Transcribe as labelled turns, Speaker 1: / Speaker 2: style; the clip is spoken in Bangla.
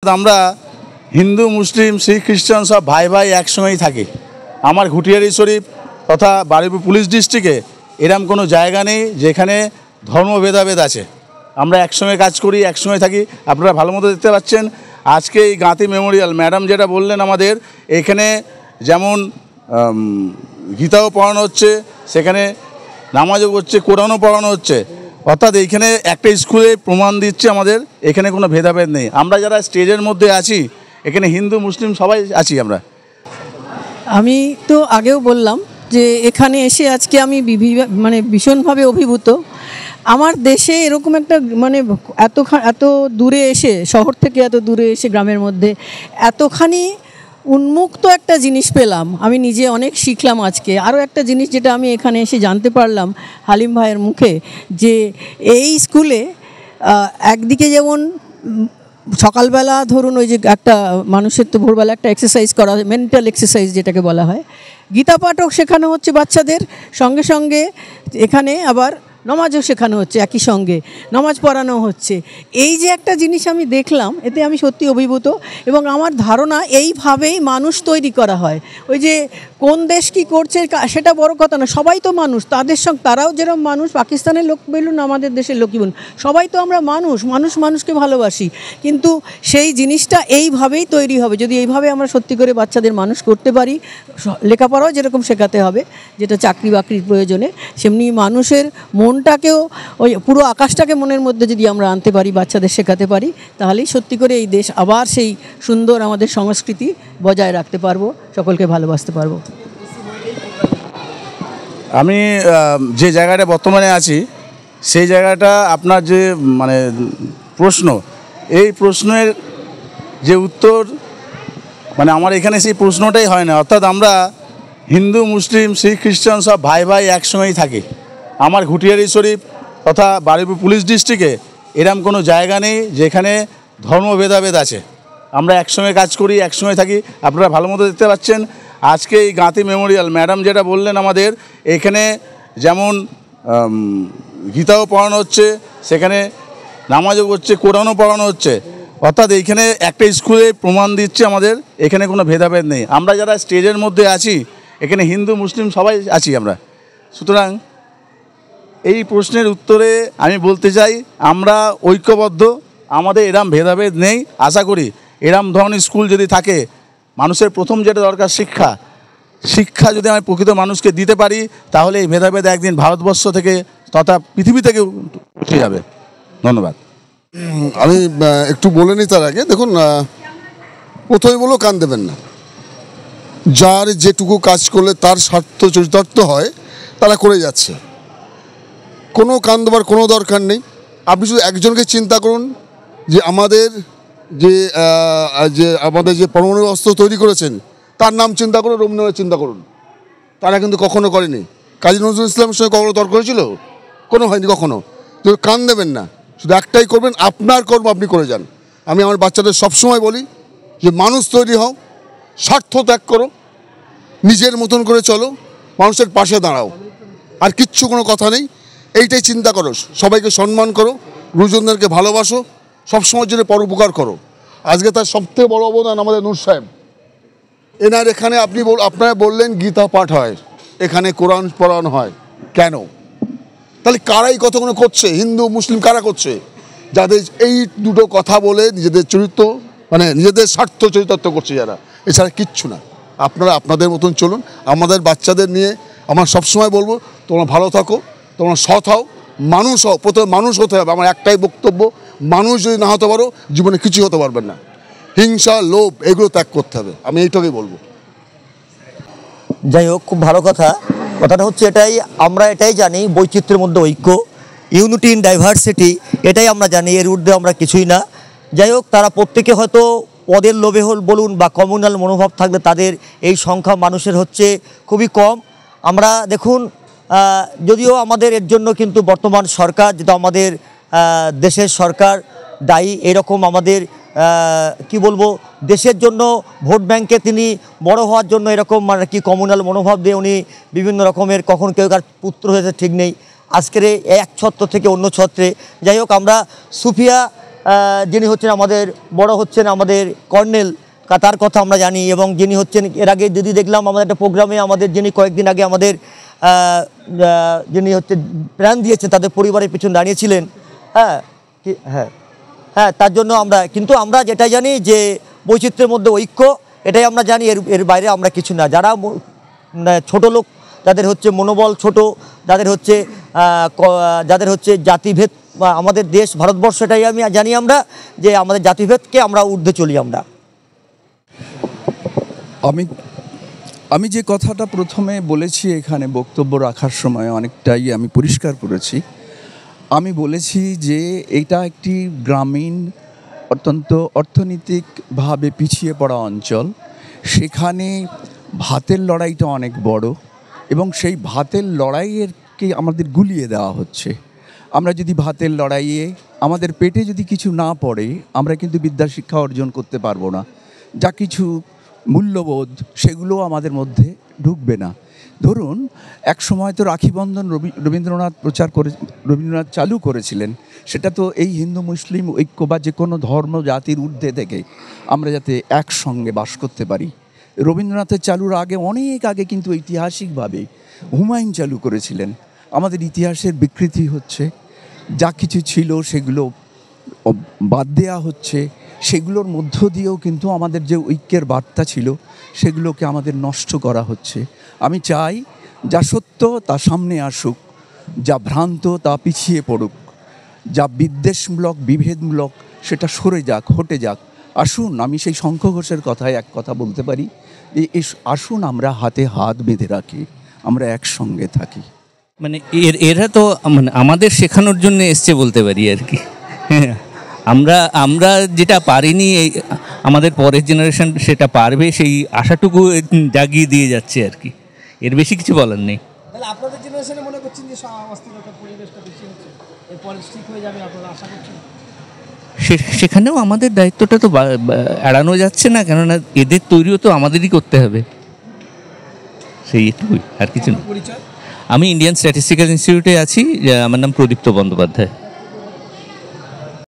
Speaker 1: আমরা হিন্দু মুসলিম শিখ খ্রিস্টান সব ভাই ভাই একসঙ্গেই থাকি। আমার ঘুটিয়ারি শরীফ তথা বারুইপুর পুলিশ ডিস্ট্রিক্টে এরম কোনো জায়গা নেই যেখানে ধর্ম ভেদাভেদ আছে। আমরা একসঙ্গে কাজ করি, একসঙ্গে থাকি। আপনারা ভালো মতো দেখতে পাচ্ছেন আজকে এই গাঁথি মেমোরিয়াল ম্যাডাম যেটা বললেন, আমাদের এখানে যেমন গীতাও পড়ানো হচ্ছে, সেখানে নামাজও হচ্ছে, কোরআনও পড়ানো হচ্ছে। অর্থাৎ এইখানে একটা স্কুলে প্রমাণ দিচ্ছে আমাদের এখানে কোনো ভেদাভেদ নেই। আমরা যারা স্টেজের মধ্যে আছি এখানে হিন্দু মুসলিম সবাই আছি।
Speaker 2: আমি তো আগেও বললাম যে এখানে এসে আজকে আমি ভীষণভাবে অভিভূত। আমার দেশে এরকম একটা এত দূরে এসে, শহর থেকে এত দূরে এসে গ্রামের মধ্যে এতখানি উন্মুক্ত একটা জিনিস পেলাম। আমি নিজে অনেক শিখলাম আজকে। আরও একটা জিনিস যেটা আমি এখানে এসে জানতে পারলাম হালিম ভাইয়ের মুখে, যে এই স্কুলে একদিকে যেমন সকালবেলা ধরুন ওই যে একটা মানুষের তো ভোরবেলা একটা এক্সারসাইজ করা হয়, মেন্টাল এক্সারসাইজ যেটাকে বলা হয়, গীতা পাঠও শেখানো হচ্ছে বাচ্চাদের, সঙ্গে সঙ্গে এখানে আবার নমাজও শেখানো হচ্ছে, একই সঙ্গে নমাজ পড়ানো হচ্ছে। এই যে একটা জিনিস আমি দেখলাম, এতে আমি সত্যি অভিভূত। এবং আমার ধারণা এইভাবেই মানুষ তৈরি করা হয়। ওই যে কোন দেশ কী করছে সেটা বড় কথা না, সবাই তো মানুষ, তাদের সঙ্গে তারাও যেরকম মানুষ, পাকিস্তানের লোক বলুন আমাদের দেশের লোকই বলুন, সবাই তো আমরা মানুষকে ভালোবাসি। কিন্তু সেই জিনিসটা এইভাবেই তৈরি হবে যদি এইভাবে আমরা সত্যি করে বাচ্চাদের মানুষ করতে পারি। লেখাপড়াও যেরকম শেখাতে হবে, যেটা চাকরি বাকরির প্রয়োজনে, সেমনি মানুষের মনটাকেও, ওই পুরো আকাশটাকে মনের মধ্যে যদি আমরা আনতে পারি, বাচ্চাদের শেখাতে পারি, তাহলেই সত্যি করে এই দেশ আবার সেই সুন্দর আমাদের সংস্কৃতি বজায় রাখতে পারবো, সকলকে ভালোবাসতে পারবো।
Speaker 1: আমি যে জায়গাটা বর্তমানে আছি সেই জায়গাটা আপনার যে প্রশ্ন, এই প্রশ্নের যে উত্তর আমার এখানে সেই প্রশ্নটাই হয় না। অর্থাৎ আমরা হিন্দু মুসলিম শিখ খ্রিস্টান সব ভাই ভাই একসঙ্গেই থাকি। আমার ঘুটিয়ারি শরীফ তথা বারুইপুর পুলিশ ডিস্ট্রিক্টে এরম কোনো জায়গা নেই যেখানে ধর্ম ভেদাভেদ আছে। আমরা একসঙ্গে কাজ করি, একসঙ্গে থাকি। আপনারা ভালো মতো দেখতে পাচ্ছেন আজকে এই গাঁথি মেমোরিয়াল ম্যাডাম যেটা বললেন, আমাদের এখানে যেমন গীতাও পড়ানো হচ্ছে, সেখানে নামাজও হচ্ছে, কোরআনও পড়ানো হচ্ছে। অর্থাৎ এইখানে একটা স্কুলে প্রমাণ দিচ্ছে আমাদের এখানে কোনো ভেদাভেদ নেই। আমরা যারা স্টেজের মধ্যে আছি এখানে হিন্দু মুসলিম সবাই আছি আমরা। সুতরাং এই প্রশ্নের উত্তরে আমি বলতে চাই আমরা ঐক্যবদ্ধ, আমাদের এরম ভেদাভেদ নেই। আশা করি এরম ধরনের স্কুল যদি থাকে, মানুষের প্রথম যেটা দরকার শিক্ষা যদি আমি প্রকৃত মানুষকে দিতে পারি, তাহলে এই ভেদাভেদ একদিন ভারতবর্ষ থেকে তথা পৃথিবী থেকে উঠে যাবে। ধন্যবাদ।
Speaker 3: আমি একটু বলে নিই তার আগে, দেখুন, প্রথমে বলো কান দেবেন না। যার যেটুকু কাজ করলে তার স্বার্থ চরিতার্থ হয় তারা করে যাচ্ছে, কোনো কান দেবার কোনো দরকার নেই। আপনি শুধু একজনকে চিন্তা করুন, যে আমাদের যে পরমাণু অস্ত্র তৈরি করেছেন তার নাম চিন্তা করুন, রবীন্দ্রনাথ চিন্তা করুন। তারা কিন্তু কখনো করেনি। কাজী নজরুল ইসলামের সঙ্গে কখনো তর্ক হয়েছিল? কোনো হয়নি কখনো। তো কান দেবেন না, শুধু একটাই করবেন, আপনার কর্ম আপনি করে যান। আমি আমার বাচ্চাদের সবসময় বলি যে মানুষ তৈরি হও, স্বার্থ ত্যাগ করো, নিজের মতন করে চলো, মানুষের পাশে দাঁড়াও, আর কিচ্ছু কোনো কথা নেই। এইটাই চিন্তা করো, সবাইকে সম্মান করো, গুরুজনদেরকে ভালোবাসো, সবসময়ের জন্য পরোপকার করো। আজকে তার সবথেকে বড় অবদান আমাদের নূর সাহেব। এনার এখানে আপনারা বললেন গীতা পাঠ হয়, এখানে কোরআন পড়ানো হয়, কেন? তাহলে কারাই কতগুলো করছে, হিন্দু মুসলিম কারা করছে? যাদের এই দুটো কথা বলে নিজেদের চরিত্র নিজেদের স্বার্থ চরিতার্থ করছে যারা, এছাড়া কিচ্ছু না। আপনারা আপনাদের মতন চলুন। আমাদের বাচ্চাদের নিয়ে আমার সবসময় বলবো, তোমরা ভালো থাকো, তোমরা সৎ হও, মানুষ হও। প্রথমে মানুষ হতে হবে। আমার একটাই বক্তব্য, মানুষ যদি না হতে পারো জীবনে কিছুই হতে পারবেন না। হিংসা, লোভ, এগুলো ত্যাগ করতে হবে। আমি এইটাকেই বলবো।
Speaker 4: যাই হোক, খুব ভালো কথাটা হচ্ছে এটাই, আমরা এটাই জানি, বৈচিত্র্যের মধ্যে ঐক্য, ইউনিটি ইন ডাইভার্সিটি, এটাই আমরা জানি, এর ঊর্ধ্বে আমরা কিছুই না। যাই হোক, তারা প্রত্যেকে হয়তো পদের লোভে বলুন বা কমিউনাল মনোভাব থাকলে তাদের এই সংখ্যা মানুষের হচ্ছে খুবই কম। আমরা দেখুন, যদিও আমাদের এর জন্য কিন্তু বর্তমান সরকার, যেটা আমাদের দেশের সরকার দায়ী, এরকম আমাদের কি বলবো, দেশের জন্য ভোট ব্যাংকে তিনি বড় হওয়ার জন্য এরকম কমিউনাল মনোভাব দিয়ে উনি বিভিন্ন রকমের, কখন কেউ কার পুত্র হয়েছে ঠিক নেই, আজকের এক ছত্র থেকে অন্য ছত্রে। যাই হোক, আমরা সুফিয়া যিনি হচ্ছেন আমাদের বড় হচ্ছেন আমাদের কর্নেল, তার কথা আমরা জানি। এবং যিনি হচ্ছেন এর আগে যদি দেখলাম আমাদের একটা প্রোগ্রামে আমাদের যিনি কয়েকদিন আগে আমাদের যিনি হচ্ছে প্রাণ দিয়েছেন তাদের পরিবারের পিছনে দাঁড়িয়েছিলেন। হ্যাঁ হ্যাঁ হ্যাঁ, তার জন্য আমরা যেটা জানি যে বৈচিত্র্যের মধ্যে ঐক্য, এটাই আমরা জানি, এর বাইরে আমরা কিছু না। যারা ছোট লোক, যাদের হচ্ছে মনোবল ছোট, যাদের হচ্ছে জাতিভেদ, আমাদের দেশ ভারতবর্ষ এটাই আমি জানি আমরা যে আমাদের জাতিভেদকে আমরা ঊর্ধ্বে চলি আমরা।
Speaker 5: আমি যে কথাটা প্রথমে বলেছি এখানে বক্তব্য রাখার সময় অনেকটাই আমি পরিষ্কার করেছি। আমি বলেছি যে এটা একটি গ্রামীণ অত্যন্ত অর্থনৈতিকভাবে পিছিয়ে পড়া অঞ্চল। সেখানে ভাতের লড়াইটা অনেক বড় এবং সেই ভাতের লড়াইয়েরকে আমাদের গুলিয়ে দেওয়া হচ্ছে। আমরা যদি ভাতের লড়াইয়ে আমাদের পেটে যদি কিছু না পড়ে আমরা কিন্তু বিদ্যা শিক্ষা অর্জন করতে পারবো না। যা কিছু মূল্যবোধ সেগুলো আমাদের মধ্যে ঢুকবে না। ধরুন এক সময় তো রাখি বন্ধন রবীন্দ্রনাথ চালু করেছিলেন। সেটা তো এই হিন্দু মুসলিম ঐক্য বা যে কোনো ধর্ম জাতির ঊর্ধ্বে থেকে আমরা যাতে একসঙ্গে বাস করতে পারি। রবীন্দ্রনাথের চালুর আগে অনেক আগে কিন্তু ঐতিহাসিকভাবে হুমায়ুন চালু করেছিলেন। আমাদের ইতিহাসের বিকৃতি হচ্ছে, যা কিছু ছিল সেগুলো বাদ দেওয়া হচ্ছে। সেগুলোর মধ্য দিয়েও কিন্তু আমাদের যে ঐক্যের বার্তা ছিল সেগুলোকে আমাদের নষ্ট করা হচ্ছে। আমি চাই যা সত্য তা সামনে আসুক, যা ভ্রান্ত তা পিছিয়ে পড়ুক, যা বিদ্বেষমূলক বিভেদমূলক সেটা সরে যাক, হটে যাক। আসুন, আমি সেই শঙ্খ ঘোষের কথায় এক কথা বলতে পারি, আসুন আমরা হাতে হাত বেঁধে রাখি, আমরা একসঙ্গে থাকি।
Speaker 6: মানে এরা তো মানে আমাদের শেখানোর জন্য এসছে বলতে পারি আর কি। আমরা যেটা পারিনি আমাদের পরের জেনারেশন সেটা পারবে, সেই আশাটুকু জাগিয়ে দিয়ে যাচ্ছে আর কি। এর বেশি কিছু বলার নেই।
Speaker 7: তাহলে আপনাদের জেনারেশনে মনে করছেন যে অস্থিরতার পরিবেশটা বেশি হচ্ছে, এরপরে ঠিক হয়ে যাবে আপনারা আশা করছেন?
Speaker 6: সেখানেও আমাদের দায়িত্বটা তো এড়ানো যাচ্ছে না, কেননা এদের তৈরিও তো আমাদেরই করতে হবে। সেইটুকুই, আর কিছু না।
Speaker 7: পরিচয়?
Speaker 6: আমি ইন্ডিয়ান স্ট্যাটিস্টিক্যাল ইনস্টিটিউটে আছি। আমার নাম প্রদীপ্ত বন্দ্যোপাধ্যায়।